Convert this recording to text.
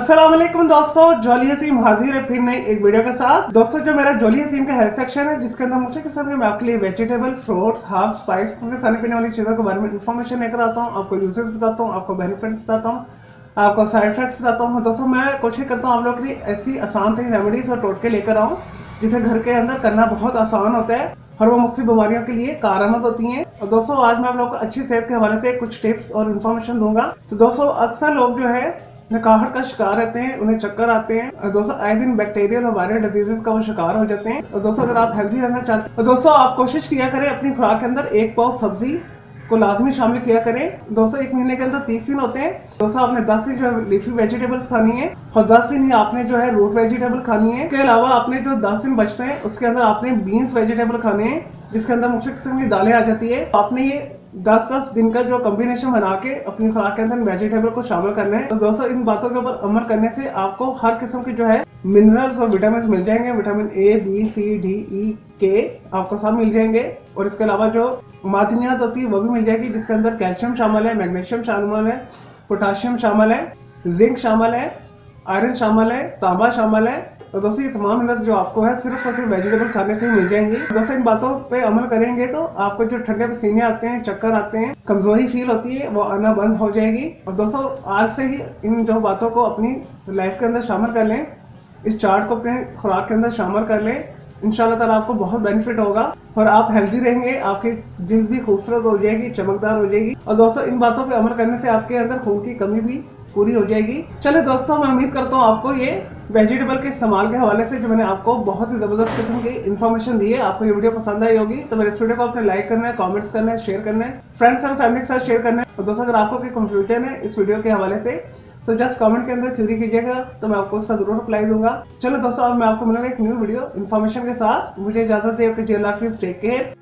अस्सलाम वालेकुम दोस्तों, जॉली हसीम हाजिर है फिर नई एक वीडियो के साथ। दोस्तों जो मेरा जॉली हसीम का हेल्थ सेक्शन है जिसके अंदर मुझे किस्म के मैं आपके लिए वेजिटेबल, फ्रूट्स, हर्ब, स्पाइस, खाने पीने वाली चीजों के बारे में इन्फॉर्मेशन लेकर आता हूँ। आपको यूजेस बताता हूँ, आपको बेनिफिट्स बताता हूँ, आपको साइड इफेक्ट्स बताता हूँ। दोस्तों मैं कोशिश करता हूँ आप लोग के लिए ऐसी आसान तरीन रेमेडीज और टोटके लेकर आऊँ जिसे घर के अंदर करना बहुत आसान होता है और वो मुख्तलिफ बीमारियों के लिए कारआमद होती हैं। और दोस्तों आज मैं आप लोगों को अच्छी सेहत के हवाले से कुछ टिप्स और इन्फॉर्मेशन दूंगा। तो दोस्तों अक्सर लोग जो है नकाहट का शिकार रहते हैं, उन्हें चक्कर आते हैं और दोस्तों आए दिन बैक्टीरियल और वायरल डिजीजेस का वो शिकार हो जाते हैं। और दोस्तों अगर आप हेल्दी रहना चाहते हैं तो दोस्तों आप कोशिश किया करें अपनी खुराक के अंदर एक पाव सब्जी को लाजमी शामिल किया करें। दोस्तों एक महीने के अंदर 30 दिन होते हैं। दोस्तों आपने 10 दिन जो है लीफी वेजिटेबल्स खानी है और 10 दिन ही आपने जो है रूट वेजिटेबल खानी है। इसके अलावा आपने जो 10 दिन बचते हैं उसके अंदर आपने बीन्स वेजिटेबल खाने हैं जिसके अंदर मुख्तलिफ किस्म की दालें आ जाती है। आपने ये 10-10 दिन का जो कॉम्बिनेशन बना के अपनी खुराक के अंदर वेजिटेबल को शामिल करना है। तो दोस्तों इन बातों के ऊपर अमल करने से आपको हर किस्म की जो है मिनरल्स और विटामिन मिल जाएंगे। Vitamin A, B, C, D, E, के आपको सब मिल जाएंगे। और इसके अलावा जो मादनियात होती है वो भी मिल जाएगी जिसके अंदर कैल्शियम शामिल है, मैग्नीशियम शामिल है, पोटाशियम शामिल है, जिंक शामिल है, आयरन शामिल है, तांबा शामिल है। तो दोस्तों ये तमाम मिनरल्स जो आपको है सिर्फ और सिर्फ वेजिटेबल खाने से ही मिल जाएंगे। दोस्तों इन बातों पे अमल करेंगे तो आपको जो ठंडे पसीने आते हैं, चक्कर आते हैं, कमजोरी फील होती है वो आना बंद हो जाएगी। और दोस्तों आज से ही इन जो बातों को अपनी लाइफ के अंदर शामिल कर लें, इस चार्ट को अपने खुराक के अंदर शामिल कर लें। इंशाल्लाह ताला आपको बहुत बेनिफिट होगा और आप हेल्दी रहेंगे, आपकी जिल्द भी खूबसूरत हो जाएगी, चमकदार हो जाएगी। और दोस्तों इन बातों पे अमल करने से आपके अंदर खून की कमी भी पूरी हो जाएगी। चलो दोस्तों मैं उम्मीद करता हूँ आपको ये वेजिटेबल के इस्तेमाल के हवाले से जो मैंने आपको बहुत ही जबरदस्त किस्म की इन्फॉर्मेशन दी है, आपको ये वीडियो पसंद आई होगी। तो मेरे इस वीडियो को आपने लाइक करना है, कमेंट्स करना है, शेयर करना है, फ्रेंड्स और फैमिली के साथ शेयर करना है। और दोस्तों अगर आपको कोई कंफ्यूजन है इस वीडियो के हवाले से तो जस्ट कमेंट के अंदर क्यूरी कीजिएगा, तो मैं आपको उसका जरूर रिप्लाई दूंगा। चलो दोस्तों अब मैं आपको मिलूंगा एक न्यू वीडियो इन्फॉर्मेशन के साथ। मुझे इजाजत दे, टेक केयर।